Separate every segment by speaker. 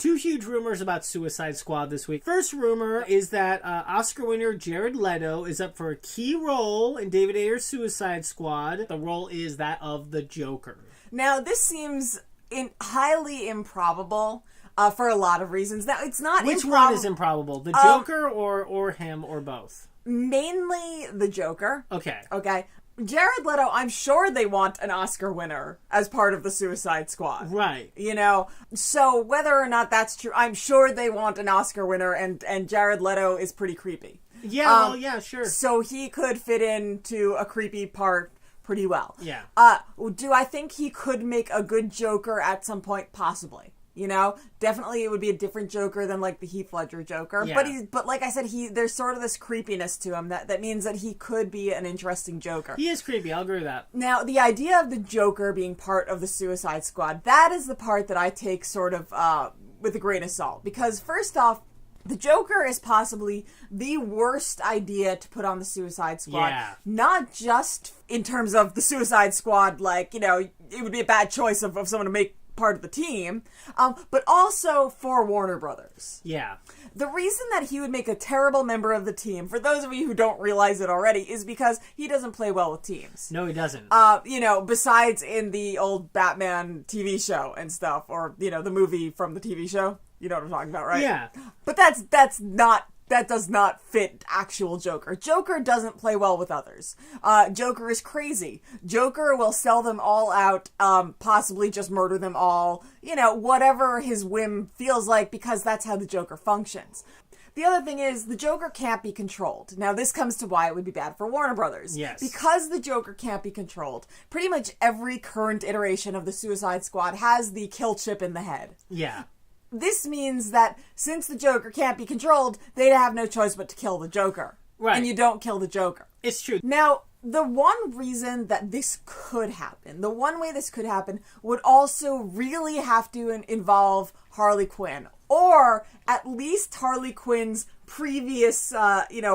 Speaker 1: Two huge rumors about Suicide Squad this week. First rumor is that Oscar winner Jared Leto is up for a key role in David Ayer's Suicide Squad. The role is that of the Joker.
Speaker 2: Now, this seems highly improbable for a lot of reasons. Now, it's not
Speaker 1: Which one is improbable? The Joker or him or both?
Speaker 2: Mainly the Joker.
Speaker 1: Okay.
Speaker 2: Jared Leto, I'm sure they want an Oscar winner as part of the Suicide Squad.
Speaker 1: Right.
Speaker 2: So whether or not that's true, I'm sure they want an Oscar winner, and Jared Leto is pretty creepy.
Speaker 1: Yeah, yeah, sure.
Speaker 2: So he could fit into a creepy part pretty well.
Speaker 1: Yeah.
Speaker 2: Do I think he could make a good Joker at some point? Possibly. Definitely it would be a different Joker than like the Heath Ledger Joker. Yeah. But like I said, there's sort of this creepiness to him that means that he could be an interesting Joker.
Speaker 1: He is creepy, I'll agree with that.
Speaker 2: Now, the idea of the Joker being part of the Suicide Squad, that is the part that I take sort of with a grain of salt. Because first off, the Joker is possibly the worst idea to put on the Suicide Squad.
Speaker 1: Yeah.
Speaker 2: Not just in terms of the Suicide Squad, it would be a bad choice of someone to make part of the team, but also for Warner Brothers.
Speaker 1: Yeah.
Speaker 2: The reason that he would make a terrible member of the team, for those of you who don't realize it already, is because he doesn't play well with teams.
Speaker 1: No, he doesn't.
Speaker 2: Besides in the old Batman TV show and stuff, or, the movie from the TV show. You know what I'm talking about, right?
Speaker 1: Yeah.
Speaker 2: But that does not fit actual Joker. Joker doesn't play well with others. Joker is crazy. Joker will sell them all out, possibly just murder them all, whatever his whim feels like, because that's how the Joker functions. The other thing is, the Joker can't be controlled. Now, this comes to why it would be bad for Warner Brothers.
Speaker 1: Yes.
Speaker 2: Because the Joker can't be controlled, pretty much every current iteration of the Suicide Squad has the kill chip in the head.
Speaker 1: Yeah.
Speaker 2: This means that since the Joker can't be controlled, they'd have no choice but to kill the Joker.
Speaker 1: Right.
Speaker 2: And you don't kill the Joker.
Speaker 1: It's true.
Speaker 2: Now, the one reason that this could happen, the one way this could happen, would also really have to involve Harley Quinn. Or at least Harley Quinn's previous,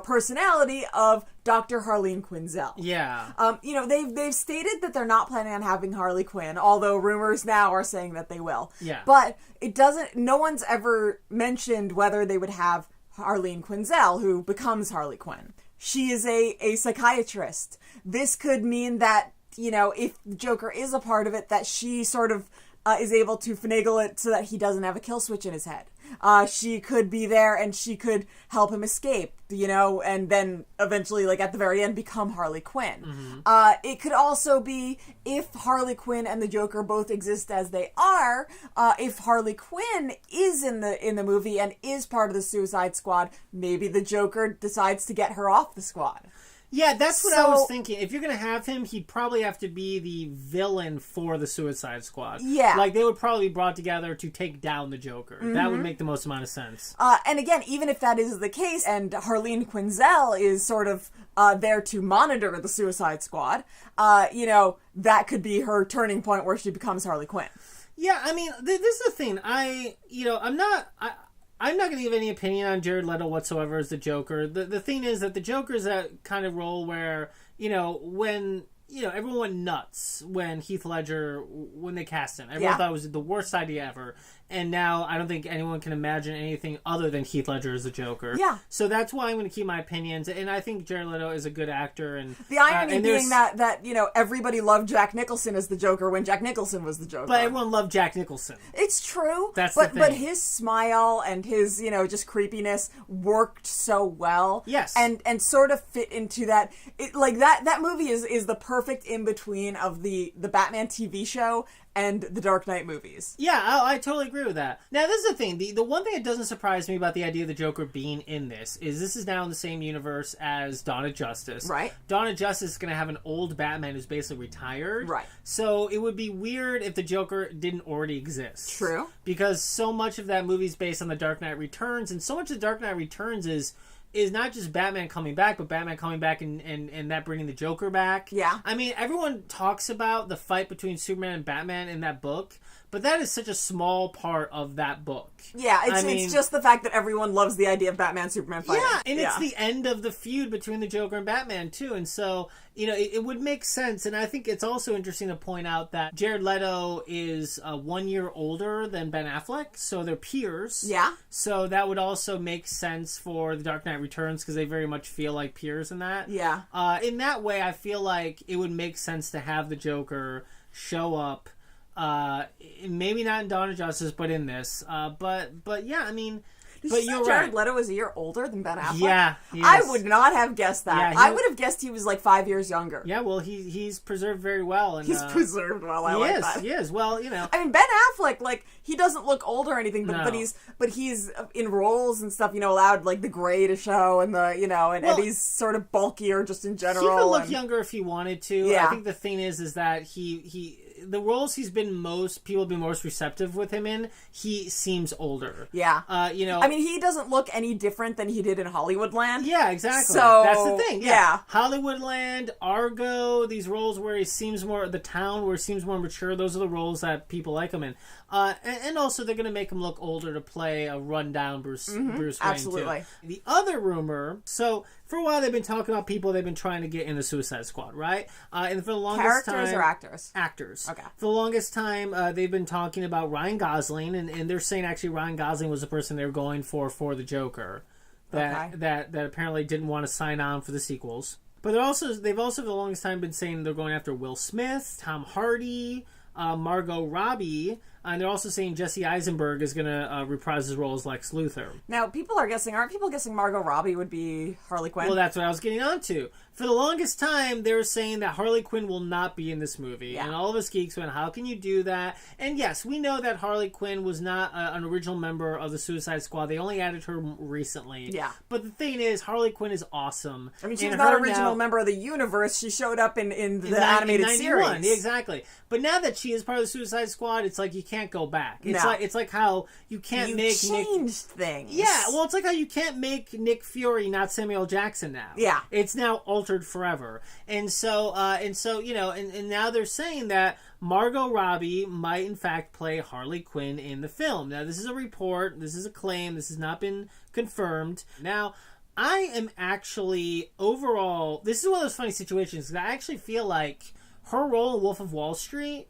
Speaker 2: personality of Dr. Harleen Quinzel.
Speaker 1: Yeah.
Speaker 2: They've stated that they're not planning on having Harley Quinn, although rumors now are saying that they will.
Speaker 1: Yeah.
Speaker 2: But no one's ever mentioned whether they would have Harleen Quinzel, who becomes Harley Quinn. She is a psychiatrist. This could mean that, if the Joker is a part of it, that she sort of is able to finagle it so that he doesn't have a kill switch in his head. She could be there and she could help him escape, and then eventually, at the very end, become Harley Quinn. Mm-hmm. It could also be, if Harley Quinn and the Joker both exist as they are, if Harley Quinn is in the movie and is part of the Suicide Squad, maybe the Joker decides to get her off the squad.
Speaker 1: Yeah, that's what I was thinking. If you're going to have him, he'd probably have to be the villain for the Suicide Squad.
Speaker 2: Yeah.
Speaker 1: They would probably be brought together to take down the Joker. Mm-hmm. That would make the most amount of sense.
Speaker 2: And again, even if that is the case, and Harleen Quinzel is sort of there to monitor the Suicide Squad, that could be her turning point where she becomes Harley Quinn.
Speaker 1: Yeah, I mean, this is the thing. I'm not going to give any opinion on Jared Leto whatsoever as the Joker. The thing is that the Joker is that kind of role where, when, everyone went nuts when Heath Ledger, when they cast him. Everyone thought it was the worst idea ever. And now I don't think anyone can imagine anything other than Heath Ledger as the Joker. Yeah. So that's why I'm going to keep my opinions. And I think Jared Leto is a good actor. And
Speaker 2: the irony being that everybody loved Jack Nicholson as the Joker when Jack Nicholson was the Joker.
Speaker 1: But everyone loved Jack Nicholson.
Speaker 2: It's true.
Speaker 1: That's the thing.
Speaker 2: But his smile and his, just creepiness worked so well.
Speaker 1: Yes.
Speaker 2: And sort of fit into that. That movie is the perfect in-between of the Batman TV show and the Dark Knight movies.
Speaker 1: Yeah, I totally agree with that. Now, this is the thing. The one thing that doesn't surprise me about the idea of the Joker being in this is now in the same universe as Dawn of Justice.
Speaker 2: Right.
Speaker 1: Dawn of Justice is going to have an old Batman who's basically retired.
Speaker 2: Right.
Speaker 1: So it would be weird if the Joker didn't already exist.
Speaker 2: True.
Speaker 1: Because so much of that movie is based on the Dark Knight Returns, and so much of the Dark Knight Returns is not just Batman coming back, but Batman coming back and that bringing the Joker back.
Speaker 2: Yeah.
Speaker 1: I mean, everyone talks about the fight between Superman and Batman in that book, But that is such a small part of that book.
Speaker 2: Yeah, it's just the fact that everyone loves the idea of Batman, Superman fighting.
Speaker 1: Yeah, and it's the end of the feud between the Joker and Batman, too. And so, it would make sense. And I think it's also interesting to point out that Jared Leto is 1 year older than Ben Affleck, so they're peers.
Speaker 2: Yeah.
Speaker 1: So that would also make sense for The Dark Knight Returns, because they very much feel like peers in that.
Speaker 2: Yeah.
Speaker 1: In that way, I feel like it would make sense to have the Joker show up. Maybe not in Dawn of Justice, but in this. But yeah, I mean, but you're right.
Speaker 2: Jared Leto is a year older than Ben Affleck?
Speaker 1: Yeah,
Speaker 2: I would not have guessed that.
Speaker 1: Yeah,
Speaker 2: I would have guessed he was like 5 years younger.
Speaker 1: Yeah, well, he's preserved very well. And,
Speaker 2: he's preserved well. I like that.
Speaker 1: He is. Well,
Speaker 2: I mean, Ben Affleck, like, he doesn't look old or anything, but he's in roles and stuff. Allowed like the gray to show and and he's sort of bulkier just in general.
Speaker 1: He could look younger if he wanted to.
Speaker 2: Yeah.
Speaker 1: I think the thing is that he the roles people have been most receptive with him in, he seems older.
Speaker 2: Yeah.
Speaker 1: I
Speaker 2: mean, he doesn't look any different than he did in Hollywoodland.
Speaker 1: Yeah, exactly.
Speaker 2: So,
Speaker 1: that's the thing.
Speaker 2: Yeah.
Speaker 1: Hollywoodland, Argo, these roles where he seems more, The Town where he seems more mature, those are the roles that people like him in. And also they're going to make him look older to play a rundown Bruce Wayne,
Speaker 2: absolutely.
Speaker 1: too. The other rumor, so for a while they've been talking about people they've been trying to get in the Suicide Squad, right? And for the longest time...
Speaker 2: Characters or actors?
Speaker 1: Actors.
Speaker 2: Okay.
Speaker 1: For the longest time, they've been talking about Ryan Gosling, and they're saying actually Ryan Gosling was the person they were going for the Joker. That apparently didn't want to sign on for the sequels. But they've also for the longest time been saying they're going after Will Smith, Tom Hardy, Margot Robbie, and they're also saying Jesse Eisenberg is going to reprise his role as Lex Luthor.
Speaker 2: Now, aren't people guessing Margot Robbie would be Harley Quinn?
Speaker 1: Well, that's what I was getting on to. For the longest time, they were saying that Harley Quinn will not be in this movie.
Speaker 2: Yeah.
Speaker 1: And all of us geeks went, how can you do that? And yes, we know that Harley Quinn was not an original member of the Suicide Squad. They only added her recently.
Speaker 2: Yeah.
Speaker 1: But the thing is, Harley Quinn is awesome.
Speaker 2: I mean, she's not an original member of the universe. She showed up in the animated series.
Speaker 1: Exactly. But now that she is part of the Suicide Squad, it's like you can't go back. It's like how you can't make
Speaker 2: changed things.
Speaker 1: Yeah, well, it's like how you can't make Nick Fury not Samuel Jackson now.
Speaker 2: Yeah.
Speaker 1: It's now altered forever. And so and now they're saying that Margot Robbie might in fact play Harley Quinn in the film. Now, this is a report, this is a claim, this has not been confirmed. Now, I am actually overall, this is one of those funny situations because I actually feel like her role in Wolf of Wall Street,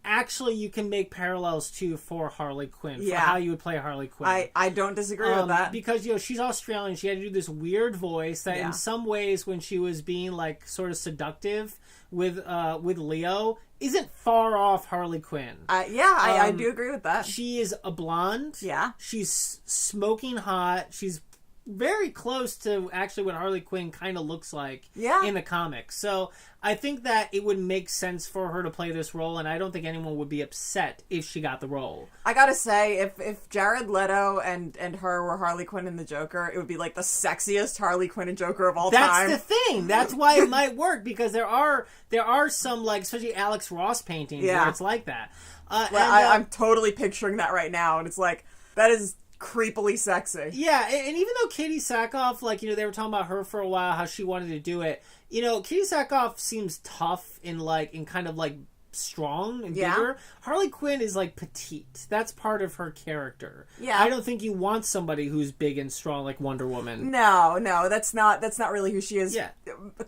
Speaker 1: actually you can make parallels to for Harley Quinn, for how you would play Harley Quinn.
Speaker 2: I don't disagree with that.
Speaker 1: Because, she's Australian, she had to do this weird voice that in some ways when she was being like sort of seductive with Leo isn't far off Harley Quinn.
Speaker 2: I do agree with that.
Speaker 1: She is a blonde.
Speaker 2: Yeah.
Speaker 1: She's smoking hot. She's very close to actually what Harley Quinn kind of looks like in the comics. So I think that it would make sense for her to play this role, and I don't think anyone would be upset if she got the role.
Speaker 2: I gotta say, if Jared Leto and her were Harley Quinn and the Joker, it would be like the sexiest Harley Quinn and Joker of all time.
Speaker 1: That's the thing. That's why it might work, because there are some, like, especially Alex Ross paintings where it's like that.
Speaker 2: I'm totally picturing that right now, and it's like, that is creepily sexy.
Speaker 1: Yeah, and even though Katie Sackhoff, like, they were talking about her for a while, how she wanted to do it, Katie Sackhoff seems tough in kind of like strong and bigger. Harley Quinn is like petite. That's part of her character.
Speaker 2: Yeah.
Speaker 1: I don't think you want somebody who's big and strong like Wonder Woman.
Speaker 2: No, that's not really who she is.
Speaker 1: Yeah.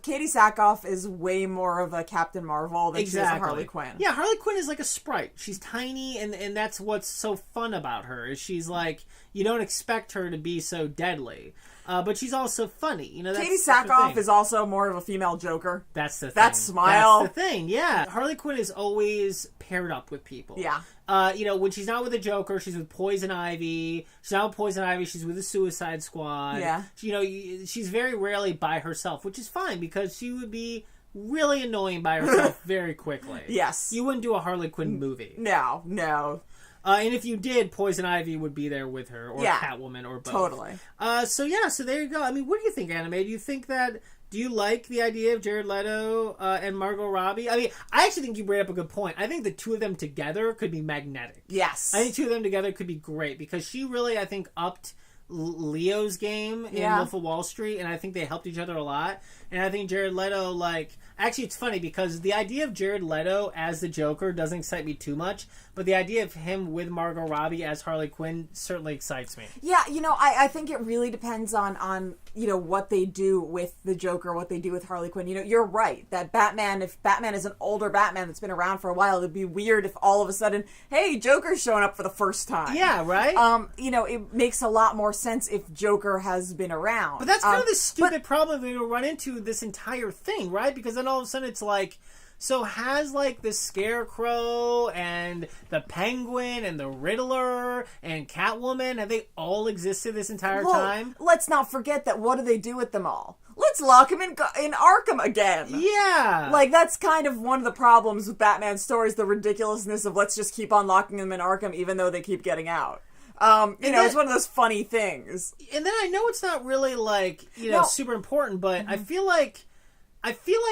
Speaker 2: Katie Sackhoff is way more of a Captain Marvel than she is a Harley Quinn.
Speaker 1: Yeah, Harley Quinn is like a sprite. She's tiny, and that's what's so fun about her, is she's like, you don't expect her to be so deadly. But she's also funny.
Speaker 2: Katie Sackhoff is also more of a female Joker.
Speaker 1: That's the thing.
Speaker 2: That smile.
Speaker 1: That's the thing, yeah. Harley Quinn is always paired up with people.
Speaker 2: Yeah.
Speaker 1: When she's not with the Joker, she's with Poison Ivy. She's not with Poison Ivy, she's with the Suicide Squad.
Speaker 2: Yeah.
Speaker 1: She's very rarely by herself, which is fine, because she would be really annoying by herself very quickly.
Speaker 2: Yes.
Speaker 1: You wouldn't do a Harley Quinn movie.
Speaker 2: No.
Speaker 1: And if you did, Poison Ivy would be there with her, or Catwoman, or both.
Speaker 2: Totally.
Speaker 1: So there you go. I mean, what do you think, Anime? Do you like the idea of Jared Leto and Margot Robbie? I mean, I actually think you bring up a good point. I think the two of them together could be magnetic.
Speaker 2: Yes.
Speaker 1: I think two of them together could be great, because she really, I think, upped Leo's game in Wolf of Wall Street, and I think they helped each other a lot. And I think Jared Leto, actually, it's funny because the idea of Jared Leto as the Joker doesn't excite me too much, But the idea of him with Margot Robbie as Harley Quinn certainly excites me.
Speaker 2: Yeah, I think it really depends on what they do with the Joker, what they do with Harley Quinn. You're right that if Batman is an older Batman that's been around for a while, it'd be weird if all of a sudden, hey, Joker's showing up for the first time.
Speaker 1: Yeah, right?
Speaker 2: It makes a lot more sense if Joker has been around.
Speaker 1: But that's kind of the stupid problem we're going to run into this entire thing, right? Because then all of a sudden it's like, so has, like, the Scarecrow and the Penguin and the Riddler and Catwoman, have they all existed this entire time?
Speaker 2: Let's not forget that what do they do with them all? Let's lock him in Arkham again.
Speaker 1: Yeah.
Speaker 2: Like, that's kind of one of the problems with Batman stories, the ridiculousness of let's just keep on locking them in Arkham even though they keep getting out. It's one of those funny things.
Speaker 1: And then I know it's not really, like, super important, but I feel like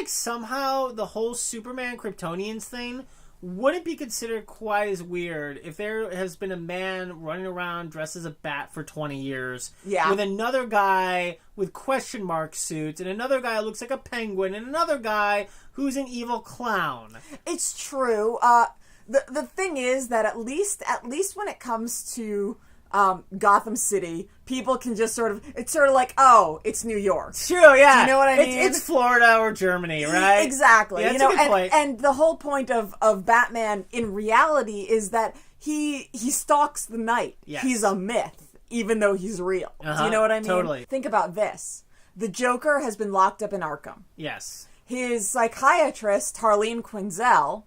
Speaker 1: somehow the whole Superman Kryptonians thing wouldn't be considered quite as weird if there has been a man running around dressed as a bat for 20 years with another guy with question mark suits and another guy who looks like a penguin and another guy who's an evil clown.
Speaker 2: It's true. The thing is that at least when it comes to Gotham City, people can just it's sort of like, oh, it's New York.
Speaker 1: It's true, yeah.
Speaker 2: You know what I mean?
Speaker 1: It's Florida or Germany, right?
Speaker 2: Exactly.
Speaker 1: Yeah, that's a good point.
Speaker 2: And the whole point of Batman in reality is that he stalks the night.
Speaker 1: Yes.
Speaker 2: He's a myth, even though he's real. Do you know what I mean?
Speaker 1: Totally.
Speaker 2: Think about this. The Joker has been locked up in Arkham.
Speaker 1: Yes.
Speaker 2: His psychiatrist, Harleen Quinzel,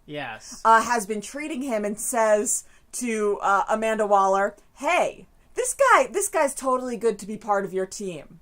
Speaker 2: has been treating him and says to Amanda Waller, hey, this guy's totally good to be part of your team.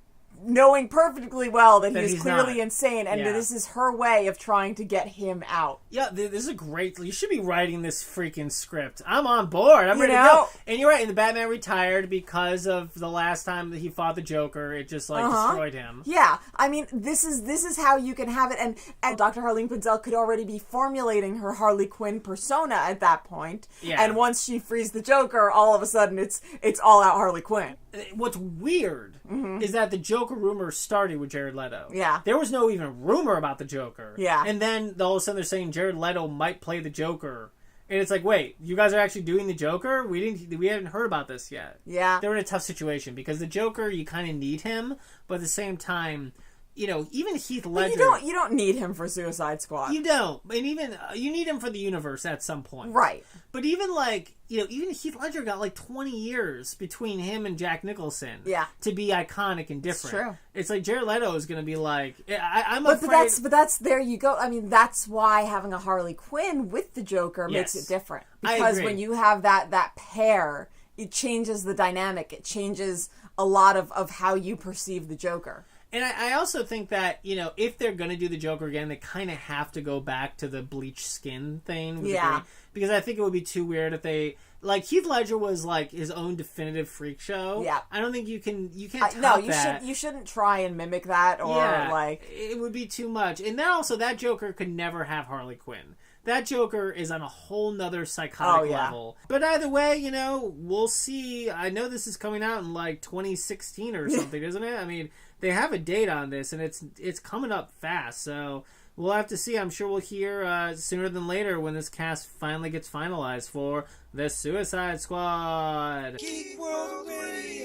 Speaker 2: Knowing perfectly well that he's clearly insane, and this is her way of trying to get him out.
Speaker 1: Yeah, this is a great... You should be writing this freaking script. I'm on board. I'm ready to go. And you're right, and the Batman retired because of the last time that he fought the Joker. It just, destroyed him.
Speaker 2: Yeah, I mean, this is how you can have it, and Dr. Harleen Quinzel could already be formulating her Harley Quinn persona at that point. Yeah. And once she frees the Joker, all of a sudden it's all-out Harley Quinn.
Speaker 1: What's weird is that the Joker rumor started with Jared Leto.
Speaker 2: Yeah.
Speaker 1: There was no even rumor about the Joker.
Speaker 2: Yeah.
Speaker 1: And then all of a sudden they're saying Jared Leto might play the Joker. And it's like, wait, you guys are actually doing the Joker? We haven't heard about this yet.
Speaker 2: Yeah.
Speaker 1: They're in a tough situation because the Joker, you kind of need him, but at the same time, even Heath Ledger...
Speaker 2: But you don't need him for Suicide Squad.
Speaker 1: You don't. And even, you need him for the universe at some point.
Speaker 2: Right.
Speaker 1: But even, even Heath Ledger got, 20 years between him and Jack Nicholson.
Speaker 2: Yeah.
Speaker 1: To be iconic and different.
Speaker 2: It's true.
Speaker 1: It's like Jared Leto is going to be I'm afraid...
Speaker 2: But that's, there you go. I mean, that's why having a Harley Quinn with the Joker makes it different. Because when you have that pair, it changes the dynamic. It changes a lot of how you perceive the Joker.
Speaker 1: And I also think that, if they're going to do the Joker again, they kind of have to go back to the bleached skin thing.
Speaker 2: Yeah.
Speaker 1: Because I think it would be too weird if they... Heath Ledger was, his own definitive freak show.
Speaker 2: Yeah.
Speaker 1: I don't think you can't top that.
Speaker 2: No, you shouldn't try and mimic that or,
Speaker 1: It would be too much. And then also, that Joker could never have Harley Quinn. That Joker is on a whole nother psychotic level. But either way, we'll see. I know this is coming out in 2016 or something, isn't it? I mean, they have a date on this, and it's coming up fast. So we'll have to see. I'm sure we'll hear sooner than later when this cast finally gets finalized for the Suicide Squad. Geek World Radio.